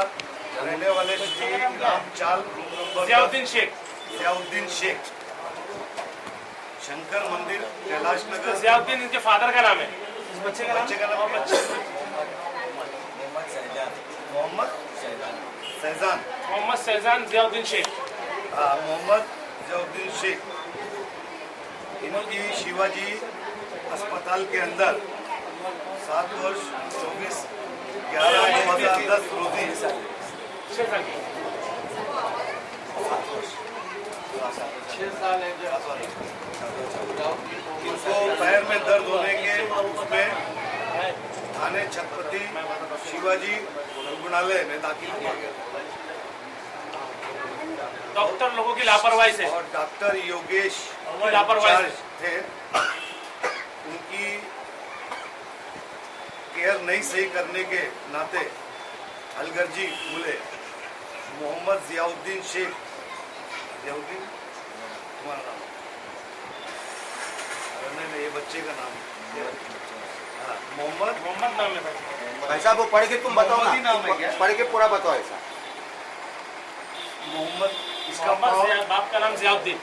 नगर रहने वाले Shri रामचाल room number Ziauddin Sheikh Shankar मंदिर कैलाश नगर। जियाउद्दीन इनके फादर का नाम है। इस बच्चे का नाम मोहम्मद शहजान जियाउद्दीन शेख। हाँ, मोहम्मद जियाउद्दीन शेख। इनकी शिवाजी अस्पताल के अंदर 7 वर्ष 24/11/2010 रोजी इनको पैर में दर्द होने के उसमें थाने छत्रपति शिवाजी रुग्णालय में दाखिल किया गया डॉक्टर लोगों की लापरवाही से। और डॉक्टर योगेश लापरवाही थे, उनकी केयर नहीं सही करने के नाते अलगर्जी बोले मोहम्मद जियाउद्दीन शेख तुम्हारा नाम? नहीं, ये बच्चे का नाम है। हाँ, मोहम्मद नाम है भाई साहब वो पढ़ के तुम बताओ ना, नाम है क्या? पढ़ के पूरा बताओ ऐसा। मोहम्मद, इसका बाप का नाम जियाउद्दीन,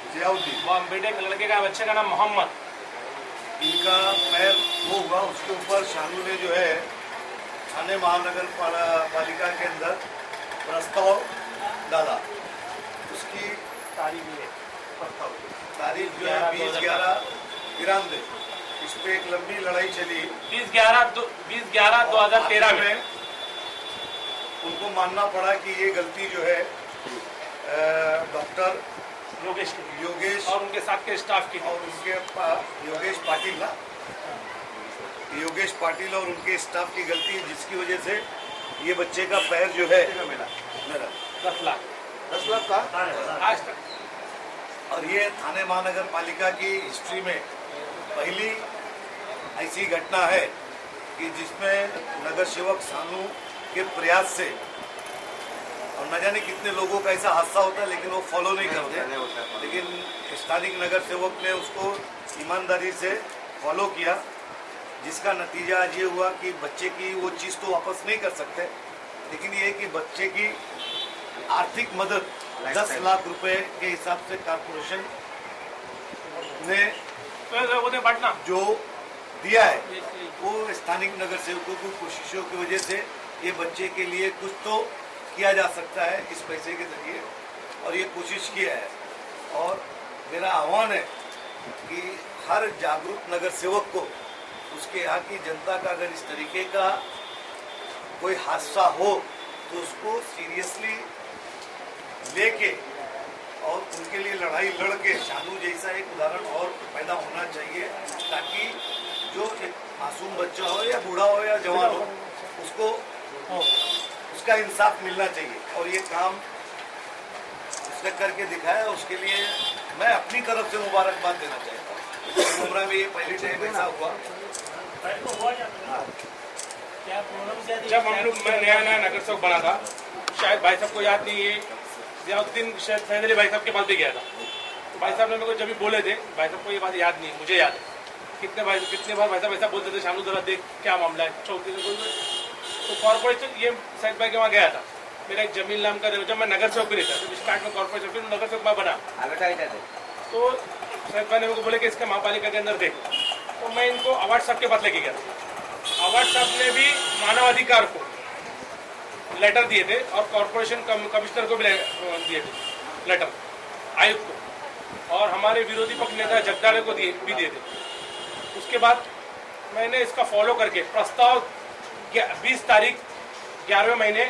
बेटे लड़के का बच्चे का नाम मोहम्मद। इनका पैर वो हुआ, उसके ऊपर शानू ने जो है थाने महानगर पालिका के अंदर प्रस्ताव डाला। उसकी तारीख जो है 20/11/93। इस पे एक लंबी लड़ाई चली। 20/11/2013 में उनको मानना पड़ा कि ये गलती जो है डॉक्टर योगेश और उनके साथ के स्टाफ की और उनके योगेश पाटिल और उनके स्टाफ की गलती है, जिसकी वजह से ये बच्चे का पैर जो है मेरा 10 लाख का आज तक। और ये थाने महानगर पालिका की हिस्ट्री में पहली ऐसी घटना है कि जिसमें नगर सेवक सानू के प्रयास से, और न जाने कितने लोगों का ऐसा हादसा होता है लेकिन वो फॉलो नहीं करते, लेकिन स्थानिक नगर सेवक ने उसको ईमानदारी से फॉलो किया, जिसका नतीजा आज ये हुआ कि बच्चे की वो चीज़ तो वापस नहीं कर सकते, लेकिन ये कि बच्चे की आर्थिक मदद 10 लाख रुपए के हिसाब से कारपोरेशन ने बांटना जो दिया है, वो स्थानिक नगर सेवकों की कोशिशों की वजह से ये बच्चे के लिए कुछ तो किया जा सकता है इस पैसे के जरिए, और ये कोशिश किया है। और मेरा आह्वान है कि हर जागरूक नगर सेवक को उसके यहाँ की जनता का अगर इस तरीके का कोई हादसा हो तो उसको सीरियसली लेके और उनके लिए लड़ाई लड़ के शानू जैसा एक उदाहरण और पैदा होना चाहिए, ताकि जो एक मासूम बच्चा हो या बूढ़ा हो या जवान हो उसको उसका इंसाफ मिलना चाहिए। और ये काम उसने करके दिखाया, उसके लिए मैं अपनी तरफ से मुबारकबाद देना चाहता हूँ। उम्र में ये पहली टाइम ऐसा हुआ। जब हम लोग मैं नया नगर सेवक बना था, शायद भाई साहब को याद नहीं है, जियाउद्दीन शायद फैजली भाई साहब के पास भी गया था, तो भाई साहब ने मेरे को जब भी बोले थे, भाई साहब को ये बात याद नहीं, मुझे याद है कितने बार भाई साहब ऐसा बोलते थे, शानू जरा देख क्या मामला है, चौकी से बोलते। तो कॉर्पोरेशन ये सैद भाई के वहाँ गया था, मेरा एक जमील नाम का, जब मैं नगर सेवक भी नहीं था, जब स्टार्ट में कॉर्पोरेशन फिर नगर सेवक बना, तो सैद भाई ने मेरे को बोले कि इसका महापालिका के अंदर देख। तो मैं इनको अवार्ड साहब के पास लेके गया था। अवार्ड साहब ने भी मानवाधिकार को लेटर दिए थे और कॉर्पोरेशन कमिश्नर को भी दिए थे लेटर, आयुक्त को, और हमारे विरोधी पक्ष नेता जगदाड़े को भी दिए थे। उसके बाद मैंने इसका फॉलो करके प्रस्ताव 20 तारीख 11वें महीने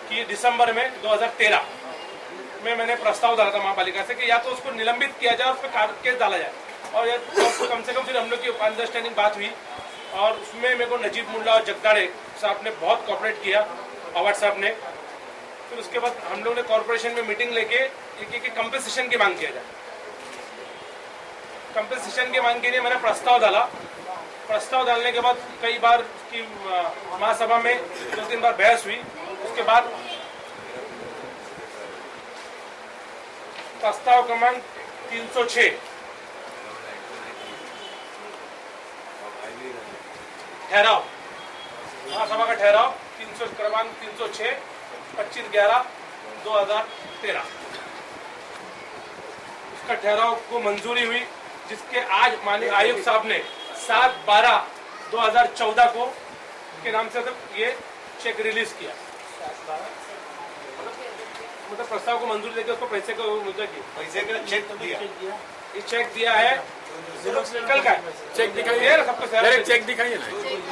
की दिसंबर में 2013 में मैंने प्रस्ताव डाला था महापालिका से कि या तो उसको निलंबित किया जाए, उस पर केस डाला जाए, और या तो कम से कम फिर हम लोग की अंडरस्टैंडिंग बात हुई, और उसमें मेरे को नजीब मुल्ला और जगदाड़े साहब ने बहुत कोऑपरेट किया, अवार्ड साहब ने। फिर उसके बाद हम लोग ने कॉर्पोरेशन में मीटिंग लेके एक कंपनसेशन की मांग किया जाए। कंपनसेशन की मांग के लिए मैंने प्रस्ताव डाला। प्रस्ताव डालने के बाद कई बार की महासभा में 2-3 बार बहस हुई। उसके बाद प्रस्ताव क्रमांक 306 ठहराव, महासभा का ठहराव क्रमांक 306 25/11/2013 उसका ठहराव को मंजूरी हुई, जिसके आज माननीय आयुक्त साहब ने 7/12/2014 को के नाम से ये चेक रिलीज किया। मतलब प्रस्ताव को मंजूरी देकर उसको पैसे का मुद्दा किया, पैसे का चेक दिया। ये चेक दिया है कल का चेक दिखाइए ना सबको, चेक दिखाइए ना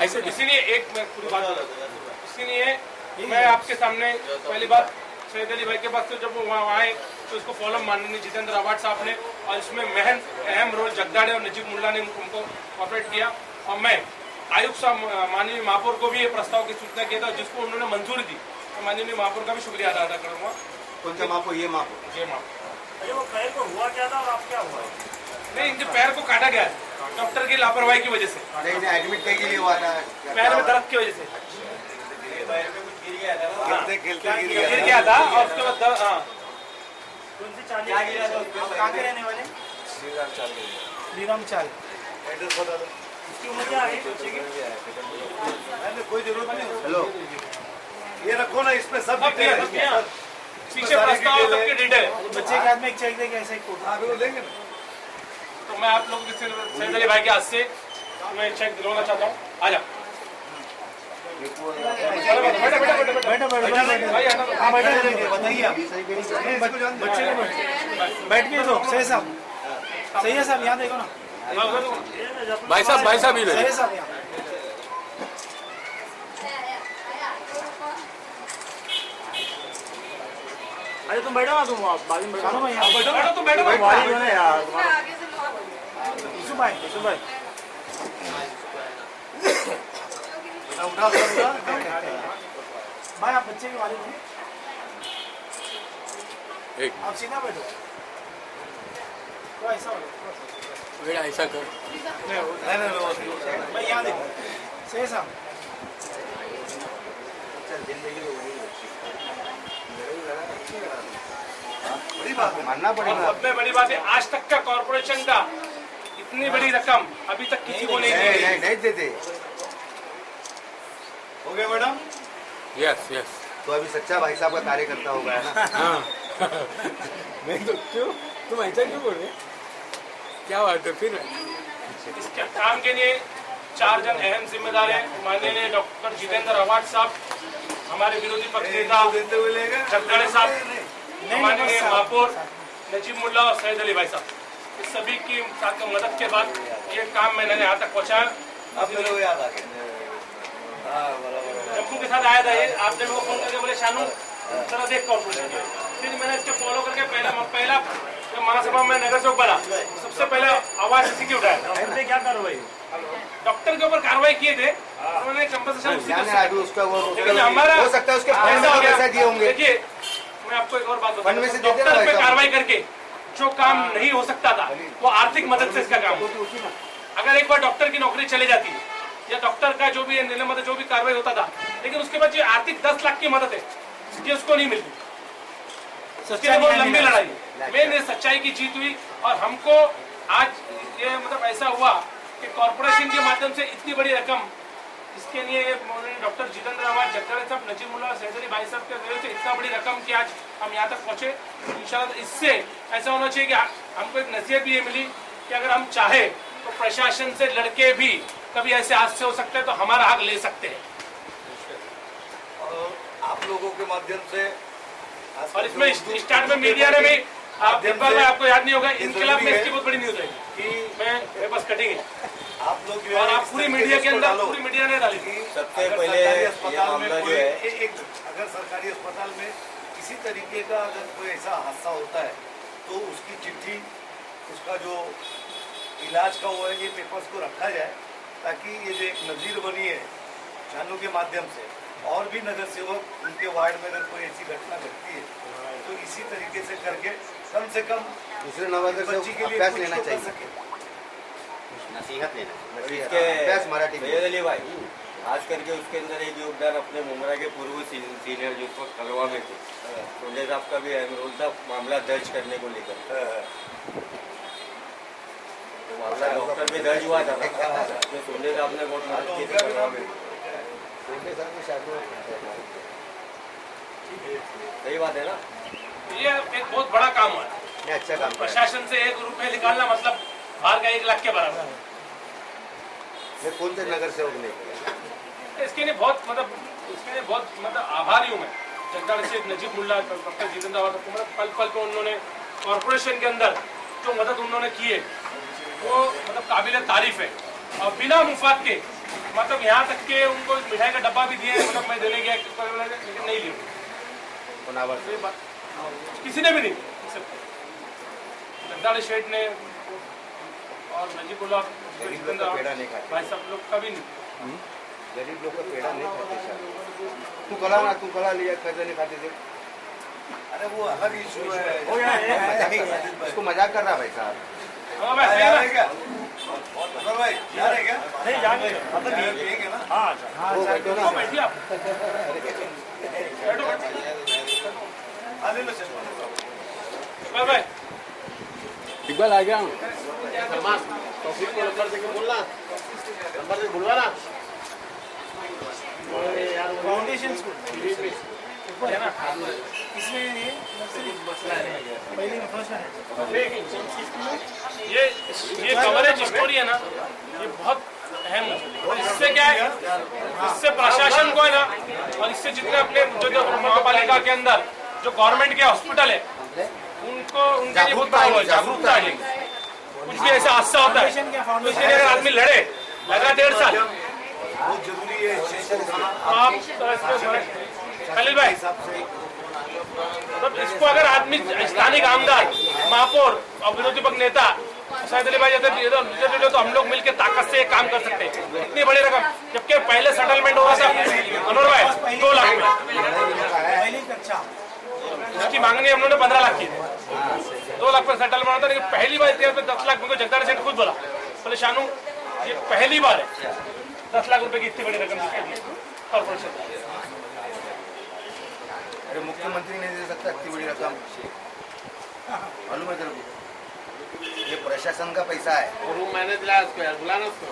ऐसे। इसीलिए एक मैं पूरी बात, इसीलिए मैं आपके सामने पहली बात सैयद अली भाई के पास से जब वो वहाँ आए तो इसको फॉलोअप माननीय जितेंद्र अवार्ड साहब ने, और इसमें अहम रोल जगदाड़े और नजीब मुल्ला ने उनको कॉपरेट किया। और मैं आयुक्त साहब माननीय महापौर को भी ये प्रस्ताव की सूचना किया था, जिसको उन्होंने मंजूरी दी। तो माननीय महापौर का भी शुक्रिया अदा करूँगा। कौन सा मापो? ये मापो। ये महापौर अरे वो पैर को हुआ क्या था और आप क्या हुआ? नहीं, इनके पैर को काटा गया है डॉक्टर की लापरवाही की वजह से, नहीं एडमिट के लिए हुआ था। पैर में दर्द की वजह से खेलते खेलते गिर गया था, और उसके बाद हाँ कौन सी चाल? क्या गिरा था? कहाँ के रहने वाले? श्रीराम चाल। एड्रेस बता दो। इसकी उम्र क्या है बच्चे की? अरे कोई जरूरत नहीं। हेलो, ये रखो ना, इसमें सब डिटेल है। पीछे प्रस्ताव सबके डिटेल। बच्चे के हाथ में एक चेक देके ऐसा ही कोट। हाँ बिल्कुल देंगे ना। तो मैं आप लोगों के सैयद अली भाई के हाथ से मैं चेक दिलवाना चाहता हूँ। आ जाओ बैठो भाई, आना दो। हाँ बैठो बताइए आप। बच्चे को बैठ के दो। सही साहब, सही है साहब, यहाँ देखो ना। भाई साहब सही है साहब यहाँ। अरे तुम बैठो ना, तुम बाजू में बैठो। बैठो तुम बैठो यूसुफ भाई, यूसुफ भाई उठा दो। भाई आप बच्चे के वाले हैं, आप सीधा बैठो। तो ऐसा हो ऐसा कर। भाई यहाँ देखो। सही साहब, बड़ी बात है। मानना पड़ेगा। सब में बड़ी बात है, आज तक का कॉर्पोरेशन का इतनी बड़ी रकम अभी तक किसी को नहीं दी। नहीं देते। हो गया मैडम? Yes yes. तो अभी सच्चा भाई साहब का कार्यकर्ता होगा है ना। नहीं तो क्यों तुम ऐसा क्यों बोल रहे? क्या बात है फिर? इसके काम के लिए 4 जन अहम जिम्मेदार हैं। माननीय डॉक्टर जितेंद्र अवार्ड साहब, हमारे विरोधी पक्ष नेता देते हुए लेगा जगदाड़े साहब, माननीय महापौर नजीब मुल्ला और सैयद अली भाई साहब, इस सभी की साथ मदद के बाद ये काम मैंने यहाँ तक पहुँचाया। अब मेरे को याद आ गया। हाँ बराबर। जम्मू के साथ आया था ये, आपने मेरे को फोन करके बोले शानू जरा देख कॉर्पोरेशन, फिर मैंने इसको फॉलो करके पहला जब महासभा में नगर चौक बना, सबसे पहले आवाज इसी की उठाया। हमने क्या कार्रवाई? डॉक्टर के ऊपर कार्रवाई किए थे, उन्होंने कंपनसेशन अभी उसका वो लेकिन हमारा हो सकता है उसके फंड ऐसा हो में गया। पैसा दिए होंगे। देखिए मैं आपको एक और बात फंड में से बताऊं, देते ना डॉक्टर पे भाई साहब। कार्रवाई करके जो काम नहीं हो सकता था वो आर्थिक मदद से इसका काम होता। अगर एक बार डॉक्टर की नौकरी चली जाती है या डॉक्टर का जो भी निलंबन जो भी कार्रवाई होता था, लेकिन उसके बाद जो आर्थिक 10 लाख की मदद है ये उसको नहीं मिलती। सच्चाई बहुत लंबी लड़ाई, मेन सच्चाई की जीत हुई। और हमको आज ये मतलब ऐसा हुआ कि कॉर्पोरेशन के माध्यम से इतनी बड़ी रकम, इसके लिए डॉक्टर जितेंद्र अवार्ड, जगदाड़े साहब, नजीब मुल्ला और सैयद अली भाई साहब के वजह से इतना बड़ी रकम की आज हम यहाँ तक पहुँचे। इंशाल्लाह इससे ऐसा होना चाहिए कि हमको एक नसीहत भी ये मिली कि अगर हम चाहे तो प्रशासन से लड़के भी कभी ऐसे हादसे हो सकते हैं तो हमारा हक ले सकते हैं। और आप लोगों के माध्यम से और इसमें स्टार्ट में मीडिया ने भी में आपको याद नहीं होगा, इनकलाब में इसकी बहुत बड़ी न्यूज है कि मैं बस कटेंगे आप लोग जो और है आप पूरी मीडिया के अंदर पूरी मीडिया ने डाली थी। सबसे अगर पहले सरकारी ये अस्पताल में मामला जो कोई है अगर सरकारी अस्पताल में किसी तरीके का अगर कोई ऐसा हादसा होता है तो उसकी चिट्ठी, उसका जो इलाज का वो है, ये पेपर्स को रखा जाए ताकि ये जो एक नज़ीर बनी है जानू के माध्यम से, और भी नगर सेवक उनके वार्ड में अगर कोई ऐसी घटना घटती है तो इसी तरीके से करके कम से कम दूसरे नवागर से बच्ची के लिए अभ्यास कुछ लेना तो कर चाहिए। सके। नसीहत लेना इसके अभ्यास मराठी में। सैयद अली भाई खास करके उसके अंदर एक योगदान अपने मुमरा के पूर्व सीनियर जो उस वक्त कलवा में थे, सोले साहब का भी अहम रोल था मामला दर्ज करने को लेकर। तो मामला डॉक्टर भी दर्ज हुआ था, तो सोले साहब ने बहुत मदद की थी कलवा में। उनके सर में शादी सही बात है ना। ये एक बहुत बड़ा काम है। नहीं, अच्छा काम कर प्रशासन से 1 रुपए निकालना मतलब बाहर का 1 लाख के बराबर है। ये कौन से नगर सेवक नहीं किया? इसके लिए बहुत आभारी हूँ मैं। जगदाड़ से नजीब मुल्ला, डॉक्टर जितेंद्र और पल पल पे उन्होंने कॉरपोरेशन के अंदर जो मदद उन्होंने की है वो मतलब काबिल तारीफ है। और बिना मुफात के मतलब यहाँ तक के उनको मिठाई का डब्बा भी दिए, मतलब मैं देने गया लेकिन नहीं लिया किसी ने भी नहीं। जगदाड़ शेठ ने और नजीबुल्ला भाई सब लोग कभी नहीं। गरीब लोग का पेड़ा नहीं खाते शायद। तू कला लिया कैसे नहीं खाते थे? अरे वो अलग इशू है। इसको मजाक कर रहा भाई साहब। हाँ भाई, जा रहे क्या अनवर भाई, जा रहे क्या? नहीं जाने मतलब पिएंगे ना? हाँ वो बैठो ना। तो बैठिए आप, बैठो हाँ, ले लो चश्मा। भाई भाई इकबाल आ गया हूँ। फाउंडेशन स्कूल है ना। इसमें ये पहले फर्स्ट ये कवरेज स्टोरी है ना, ये बहुत अहम है। इससे क्या है, इससे प्रशासन को है ना, और इससे जितने अपने जो महापालिका के अंदर जो गवर्नमेंट के हॉस्पिटल है उनको उनके लिए बहुत बड़ा जागरूकता है। कुछ भी ऐसा हादसा होता है तो इसके लिए अगर आदमी लड़े लगा 1.5 साल, बहुत जरूरी है। आप खलील भाई तो इसको अगर आदमी स्थानिक आमदार, महापौर और विरोधी पक्ष नेता शायद अली भाई जैसे तो हम लोग मिलकर ताकत से काम कर सकते हैं। इतनी बड़ी रकम, जबकि पहले सेटलमेंट हो रहा था अनवर भाई 2 लाख में, पहली कक्षा उसकी मांगनी हम लोगों ने 15 लाख की, 2 लाख पर सेटलमेंट होता। लेकिन पहली बार इतिहास में 10 लाख को जगदाड़ सेठ खुद बोला, बोले शानू ये पहली बार है 10 लाख रुपए की इतनी बड़ी रकम कॉर्पोरेशन। अरे मुख्यमंत्री नहीं दे सकता इतनी बड़ी रकम, मालूम है तेरे को? ये प्रशासन का पैसा है। रूम मैंने दिलाया उसको यार, बुलाना उसको।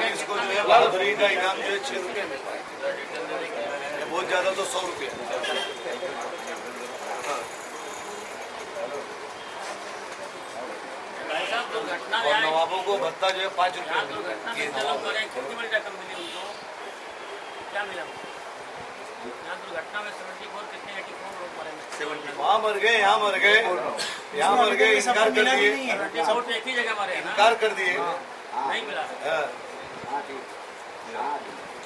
इसको जो है बहादुरी का इनाम जो है 6 रुपये मिलता है, बहुत ज्यादा तो 100 रुपये। और नवाबों को भत्ता जो है 5 रुपये। वहाँ मर गए, यहाँ मर गए, यहाँ मर गए, इनकार कर दिए, इनकार कर दिए। नहीं मिला हाँ।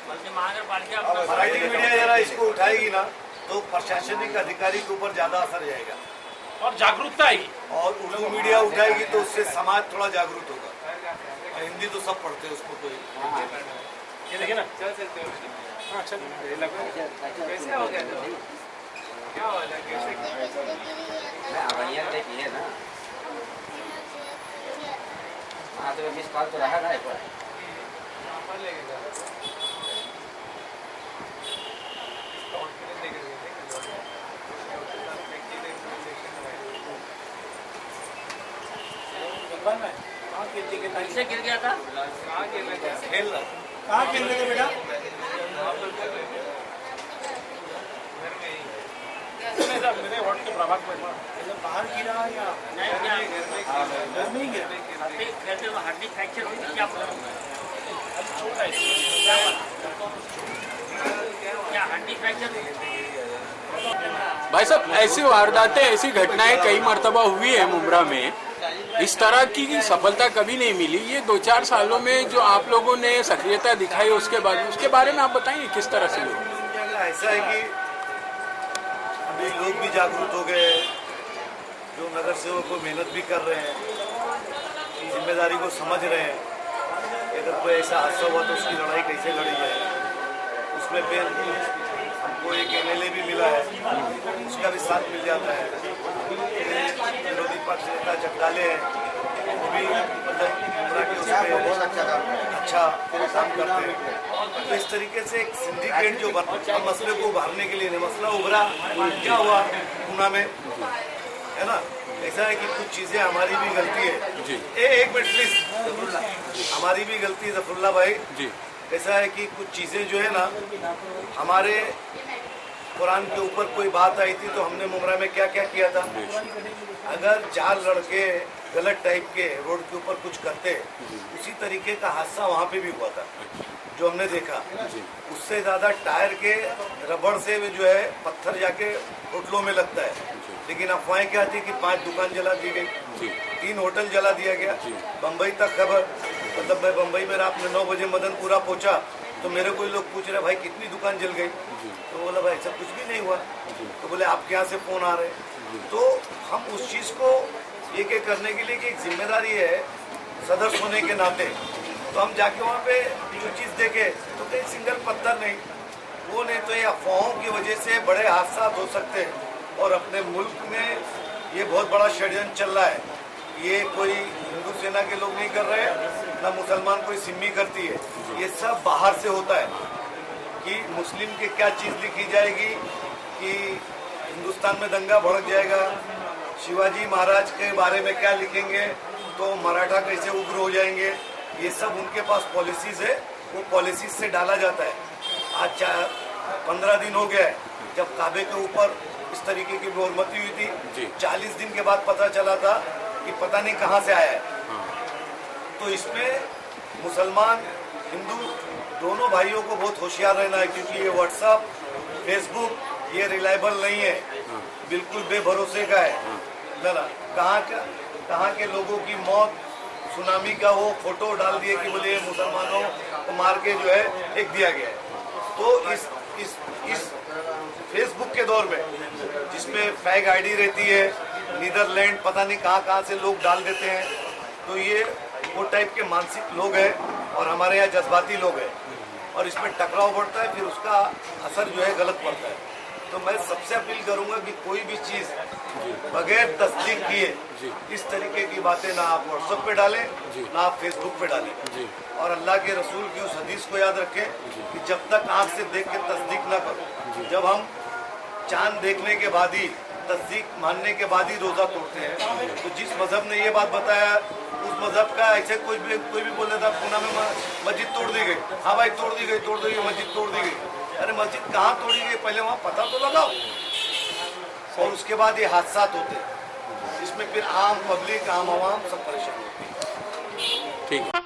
बल्कि महानगर पालिका मराठी मीडिया जरा इसको उठाएगी ना तो प्रशासनिक अधिकारी के ऊपर ज्यादा असर जाएगा, और जागरूकता आएगी। और उर्दू मीडिया उठाएगी तो उससे समाज थोड़ा जागरूक होगा। हिंदी तो सब पढ़ते हैं, उसको कोई ये देखिए ना। हाँ चल, कैसे हो गया क्या हो गया कैसे देखी है ना। हाँ तो मिस कॉल तो रहा ना एक बार। कैसे गिर गया था? खेल रहा। कहाँ खेल रहे थे बेटा? मेरे वार्ड के प्रभाग में बाहर गिरा या घर में ही गिरा? खेलते हुए हड्डी फ्रैक्चर हुई थी क्या? क्या हड्डी फ्रैक्चर हुई? भाई साहब, ऐसी वारदातें, ऐसी घटनाएं कई मर्तबा हुई है मुंब्रा में। इस तरह की सफलता कभी नहीं मिली। ये 2-4 सालों में जो आप लोगों ने सक्रियता दिखाई उसके बारे में आप बताइए किस तरह से हुई? ऐसा है कि अभी लोग भी जागरूक हो गए, जो नगर सेवक को मेहनत भी कर रहे हैं, जिम्मेदारी को समझ रहे हैं। अगर कोई ऐसा हादसा हुआ तो उसकी लड़ाई कैसे लड़ी जाए, उसमें फिर हमको एक MLA भी मिला है, उसका भी साथ मिल जाता है। विरोधी पक्ष नेता जगदाले हैं, वो भी मतलब बहुत अच्छा काम अच्छा काम करते हैं। तो इस तरीके से एक सिंडिकेट जो बना मसले को उभारने के लिए, मसला उभरा क्या हुआ पूना में, है ना। ऐसा है कि कुछ चीजें हमारी भी गलती है जी। एक मिनट प्लीज, हमारी भी गलती है जफरुल्ला भाई जी। कैसा है कि कुछ चीज़ें जो है ना, हमारे कुरान के ऊपर कोई बात आई थी तो हमने मुमरा में क्या क्या किया था। अगर 4 लड़के गलत टाइप के रोड के ऊपर कुछ करते, उसी तरीके का हादसा वहाँ पे भी हुआ था जो हमने देखा। उससे ज़्यादा टायर के रबड़ से भी जो है पत्थर जाके होटलों में लगता है। लेकिन अफवाहें क्या थी कि 5 दुकान जला दी गई, 3 होटल जला दिया गया। बम्बई तक खबर, मतलब मैं बम्बई में रात में 9 बजे मदनपुरा पहुंचा तो मेरे कोई लोग पूछ रहे भाई कितनी दुकान जल गई, तो बोला भाई सब कुछ भी नहीं हुआ। तो बोले आपके यहाँ से फ़ोन आ रहे। तो हम उस चीज़ को एक करने के लिए कि एक जिम्मेदारी है सदस्य होने के नाते, तो हम जाके वहाँ पे जो चीज़ देखे तो कहीं सिंगल पत्थर नहीं, वो नहीं तो ये अफवाहों की वजह से बड़े हादसा हो सकते हैं। और अपने मुल्क में ये बहुत बड़ा षड्यंत्र चल रहा है। ये कोई हिंदू सेना के लोग नहीं कर रहे, ना मुसलमान कोई सिम्मी करती है, ये सब बाहर से होता है कि मुस्लिम के क्या चीज़ लिखी जाएगी कि हिंदुस्तान में दंगा भड़क जाएगा, शिवाजी महाराज के बारे में क्या लिखेंगे तो मराठा कैसे उग्र हो जाएंगे। ये सब उनके पास पॉलिसीज़ है, वो पॉलिसीज से डाला जाता है। आज 15 दिन हो गया है जब काबे के ऊपर इस तरीके की बेहरमती हुई थी। 40 दिन के बाद पता चला था कि पता नहीं कहाँ से आया है। तो इसमें मुसलमान हिंदू दोनों भाइयों को बहुत होशियार रहना है, क्योंकि ये व्हाट्सएप फेसबुक ये रिलायबल नहीं है, बिल्कुल बेभरोसे का है ना। कहाँ के लोगों की मौत, सुनामी का वो फोटो डाल दिए कि बोले मुसलमानों को मार के जो है फेंक दिया गया है। तो इस फेसबुक के दौर में जिसमें फेक आईडी रहती है, नीदरलैंड पता नहीं कहाँ से लोग डाल देते हैं, तो ये वो टाइप के मानसिक लोग हैं और हमारे यहाँ जज्बाती लोग हैं, और इसमें टकराव बढ़ता है, फिर उसका असर जो है गलत पड़ता है। तो मैं सबसे अपील करूंगा कि कोई भी चीज़ बगैर तस्दीक किए इस तरीके की बातें ना आप व्हाट्सएप पे डालें, ना आप फेसबुक पे डालें। और अल्लाह के रसूल की उस हदीस को याद रखें कि जब तक आँख से देख के तस्दीक ना करो। जब हम चांद देखने के बाद ही, तस्दीक मानने के बाद ही रोज़ा तोड़ते हैं। तो जिस मज़हब ने ये बात बताया, उस मज़हब का ऐसे कोई भी बोल देता पुणे में मस्जिद तोड़ दी गई, हाँ भाई तोड़ दी गई मस्जिद तोड़ दी गई। अरे मस्जिद कहाँ तोड़ी गई, पहले वहाँ पता तो लगाओ। और उसके बाद ये हादसा होते हैं, इसमें फिर आम पब्लिक, आम आवाम सब परेशान होते हैं। ठीक है।